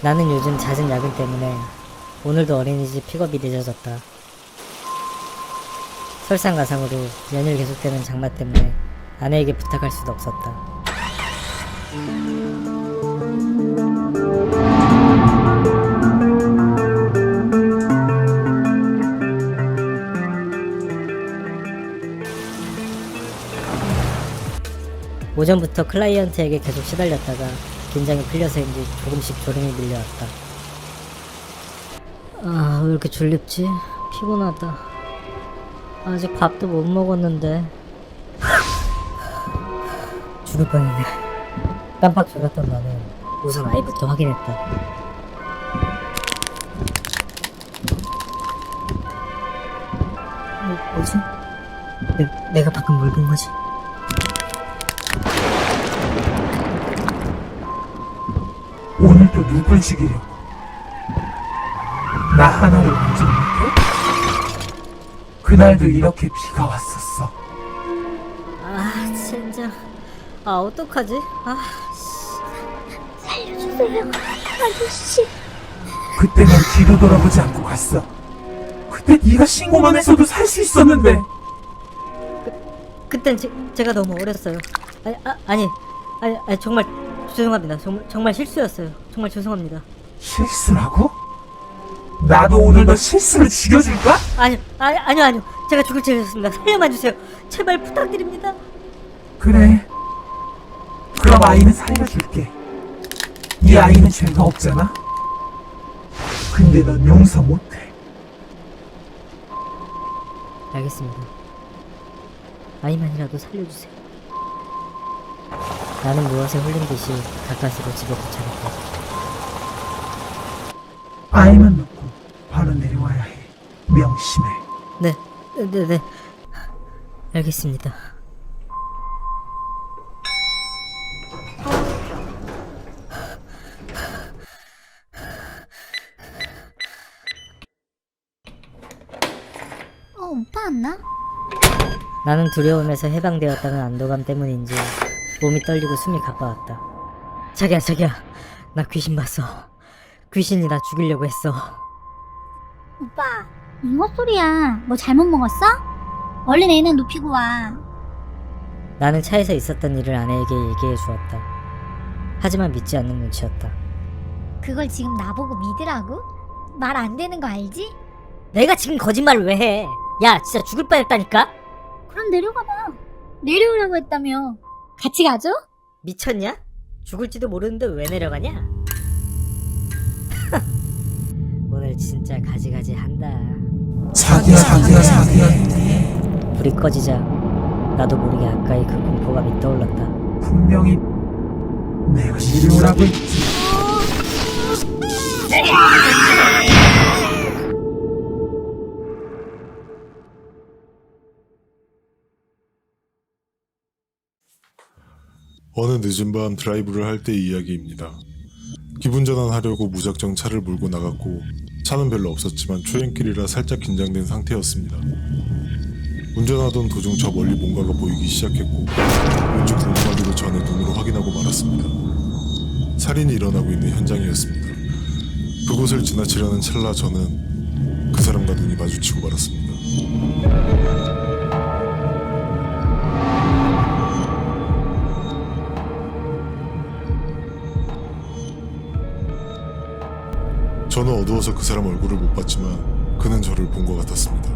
나는 요즘 잦은 야근 때문에 오늘도 어린이집 픽업이 늦어졌다. 설상가상으로 연일 계속되는 장마 때문에 아내에게 부탁할 수도 없었다. 오전부터 클라이언트에게 계속 시달렸다가 긴장이 풀려서인지 조금씩 졸음이 밀려왔다. 아, 왜 이렇게 졸립지? 피곤하다. 아직 밥도 못 먹었는데. 죽을 뻔했네. 깜빡 졸았던 나는 우선 아이부터 확인했다. 뭐지? 내가 방금 뭘 본 거지? 오늘도 누굴 죽이려고? 나 하나를 만지 못해? 그날도 이렇게 비가 왔었어. 아, 진짜. 아, 어떡하지? 아, 살려주세요, 아저씨. 그때 난 뒤도 돌아보지 않고 갔어. 그때 네가 신고만 했어도 살 수 있었는데. 그땐 제가 너무 어렸어요. 아니, 정말 죄송합니다. 정말 실수였어요. 정말 죄송합니다. 실수라고? 나도 오늘 너 실수를 지켜줄까? 아니요. 제가 죽을 죄였습니다. 살려만 주세요. 제발 부탁드립니다. 그래. 그럼 아이는 살려줄게. 이 아이는 죄가 없잖아. 근데 넌 용서 못해. 알겠습니다. 아이만이라도 살려주세요. 나는 무엇에 홀린 듯이 가까스로 집에 도착했다. 아이만 놓고 바로 내려와야 해. 명심해. 네. 알겠습니다. 오빠 왔나? 나는 두려움에서 해방되었다는 안도감 때문인지 몸이 떨리고 숨이 가빠왔다. 자기야, 나 귀신 봤어. 귀신이 나 죽이려고 했어. 오빠, 이 헛소리야. 뭐 잘못 먹었어? 얼른 애는 눕히고 와. 나는 차에서 있었던 일을 아내에게 얘기해 주었다. 하지만 믿지 않는 눈치였다. 그걸 지금 나보고 믿으라고? 말 안 되는 거 알지? 내가 지금 거짓말을 왜 해? 야, 진짜 죽을 뻔했다니까? 그럼 내려가봐. 내려오라고 했다며. 같이 가죠? 미쳤냐? 죽을지도 모르는데 왜 내려가냐? 오늘 진짜 가지가지 한다. 자기야. 불이 꺼지자 나도 모르게 아까의 그 공포감이 떠올랐다. 분명히 내가 내려오라고 했지. 어느 늦은 밤 드라이브를 할 때의 이야기입니다. 기분 전환하려고 무작정 차를 몰고 나갔고 차는 별로 없었지만 초행길이라 살짝 긴장된 상태였습니다. 운전하던 도중 저 멀리 뭔가가 보이기 시작했고 왠지 궁금하기도 전에 눈으로 확인하고 말았습니다. 살인이 일어나고 있는 현장이었습니다. 그곳을 지나치려는 찰나 저는 그 사람과 눈이 마주치고 말았습니다. 저는 어두워서 그 사람 얼굴을 못 봤지만 그는 저를 본 것 같았습니다.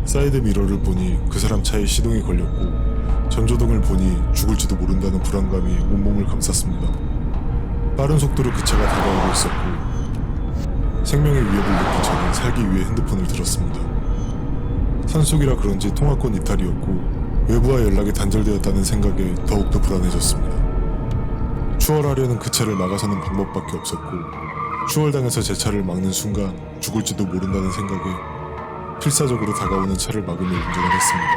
사이드 미러를 보니 그 사람 차에 시동이 걸렸고 전조등을 보니 죽을지도 모른다는 불안감이 온몸을 감쌌습니다. 빠른 속도로 그 차가 다가오고 있었고 생명의 위협을 느낀 저는 살기 위해 핸드폰을 들었습니다. 산속이라 그런지 통화권 이탈이었고 외부와 연락이 단절되었다는 생각에 더욱더 불안해졌습니다. 추월하려는 그 차를 막아서는 방법밖에 없었고 추월당해서 제 차를 막는 순간 죽을지도 모른다는 생각에 필사적으로 다가오는 차를 막으며 운전을 했습니다.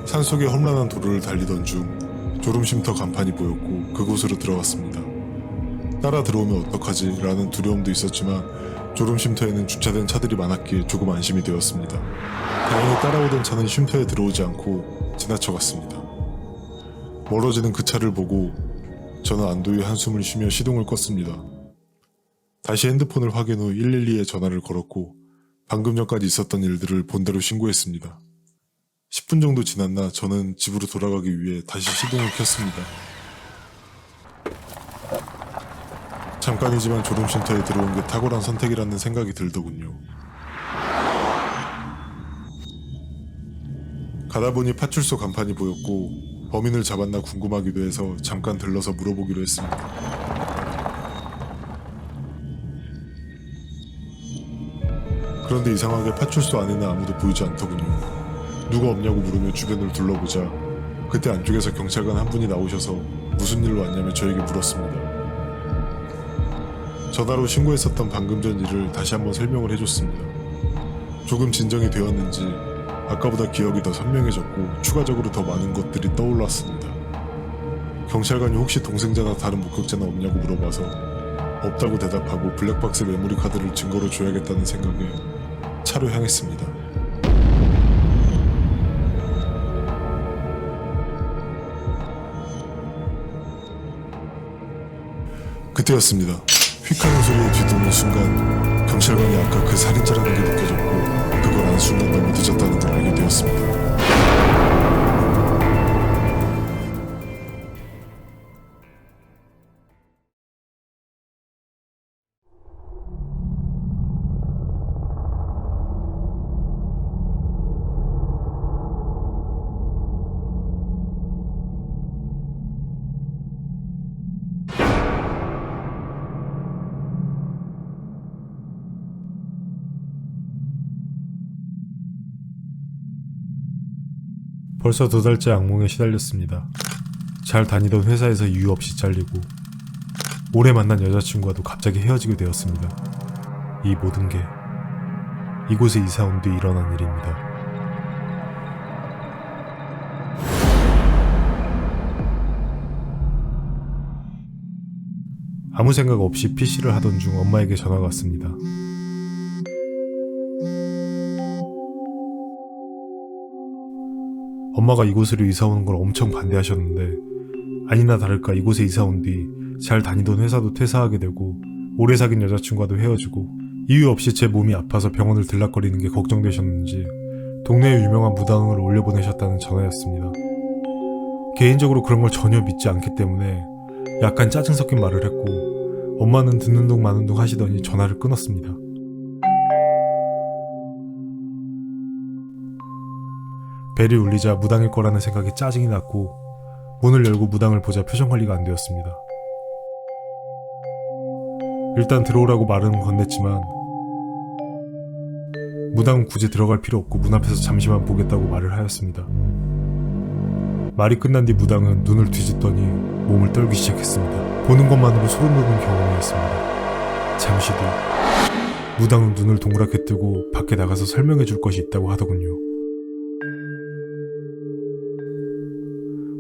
산속의 험난한 도로를 달리던 중 졸음쉼터 간판이 보였고 그곳으로 들어갔습니다. 따라 들어오면 어떡하지? 라는 두려움도 있었지만 졸음쉼터에는 주차된 차들이 많았기에 조금 안심이 되었습니다. 다행히 따라오던 차는 쉼터에 들어오지 않고 지나쳐갔습니다. 멀어지는 그 차를 보고 저는 안도의 한숨을 쉬며 시동을 껐습니다. 다시 핸드폰을 확인 후 112에 전화를 걸었고 방금 전까지 있었던 일들을 본대로 신고했습니다. 10분 정도 지났나 저는 집으로 돌아가기 위해 다시 시동을 켰습니다. 잠깐이지만 졸음쉼터에 들어온 게 탁월한 선택이라는 생각이 들더군요. 가다 보니 파출소 간판이 보였고 범인을 잡았나 궁금하기도 해서 잠깐 들러서 물어보기로 했습니다. 그런데 이상하게 파출소 안에는 아무도 보이지 않더군요. 누가 없냐고 물으며 주변을 둘러보자 그때 안쪽에서 경찰관 한 분이 나오셔서 무슨 일로 왔냐며 저에게 물었습니다. 전화로 신고했었던 방금 전 일을 다시 한번 설명을 해줬습니다. 조금 진정이 되었는지 아까보다 기억이 더 선명해졌고 추가적으로 더 많은 것들이 떠올랐습니다. 경찰관이 혹시 동생자나 다른 목격자는 없냐고 물어봐서 없다고 대답하고 블랙박스 메모리 카드를 증거로 줘야겠다는 생각에 차로 향했습니다. 그때였습니다. 휙하는 소리에 뒤돌는 순간 경찰관이 아까 그 살인자라는 게 느껴졌고 그걸 안 순간 너무 늦었다는 걸 알게 되었습니다. 벌써 2달째 악몽에 시달렸습니다. 잘 다니던 회사에서 이유 없이 잘리고 오래 만난 여자친구와도 갑자기 헤어지게 되었습니다. 이 모든 게 이곳에 이사 온 뒤 일어난 일입니다. 아무 생각 없이 PC를 하던 중 엄마에게 전화가 왔습니다. 엄마가 이곳으로 이사 오는 걸 엄청 반대하셨는데 아니나 다를까 이곳에 이사 온 뒤 잘 다니던 회사도 퇴사하게 되고 오래 사귄 여자친구와도 헤어지고 이유 없이 제 몸이 아파서 병원을 들락거리는 게 걱정되셨는지 동네에 유명한 무당을 올려보내셨다는 전화였습니다. 개인적으로 그런 걸 전혀 믿지 않기 때문에 약간 짜증 섞인 말을 했고 엄마는 듣는 둥 마는 둥 하시더니 전화를 끊었습니다. 벨이 울리자 무당일 거라는 생각에 짜증이 났고 문을 열고 무당을 보자 표정 관리가 안 되었습니다. 일단 들어오라고 말은 건넸지만 무당은 굳이 들어갈 필요 없고 문 앞에서 잠시만 보겠다고 말을 하였습니다. 말이 끝난 뒤 무당은 눈을 뒤집더니 몸을 떨기 시작했습니다. 보는 것만으로 소름 돋는 경험이었습니다. 잠시 뒤 무당은 눈을 동그랗게 뜨고 밖에 나가서 설명해 줄 것이 있다고 하더군요.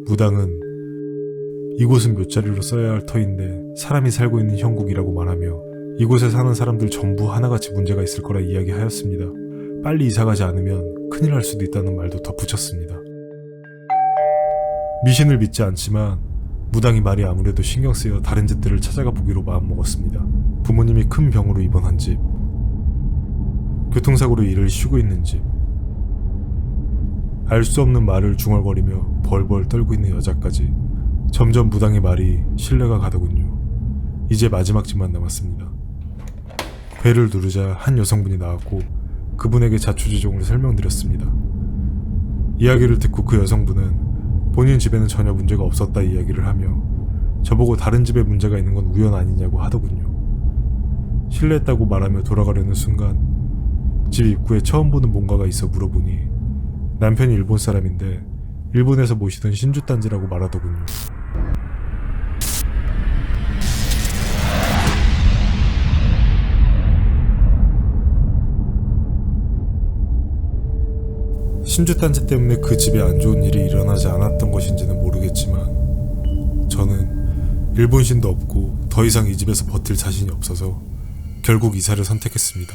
무당은 이곳은 묘자리로 써야 할 터인데 사람이 살고 있는 형국이라고 말하며 이곳에 사는 사람들 전부 하나같이 문제가 있을 거라 이야기하였습니다. 빨리 이사가지 않으면 큰일 날 수도 있다는 말도 덧붙였습니다. 미신을 믿지 않지만 무당이 말이 아무래도 신경 쓰여 다른 집들을 찾아가 보기로 마음먹었습니다. 부모님이 큰 병으로 입원한 집, 교통사고로 일을 쉬고 있는 집, 알 수 없는 말을 중얼거리며 벌벌 떨고 있는 여자까지 점점 무당의 말이 신뢰가 가더군요. 이제 마지막 집만 남았습니다. 벨을 누르자 한 여성분이 나왔고 그분에게 자초지종을 설명드렸습니다. 이야기를 듣고 그 여성분은 본인 집에는 전혀 문제가 없었다 이야기를 하며 저보고 다른 집에 문제가 있는 건 우연 아니냐고 하더군요. 실례했다고 말하며 돌아가려는 순간 집 입구에 처음 보는 뭔가가 있어 물어보니 남편이 일본 사람인데 일본에서 모시던 신주단지라고 말하더군요. 신주단지 때문에 그 집에 안 좋은 일이 일어나지 않았던 것인지는 모르겠지만 저는 일본신도 없고 더 이상 이 집에서 버틸 자신이 없어서 결국 이사를 선택했습니다.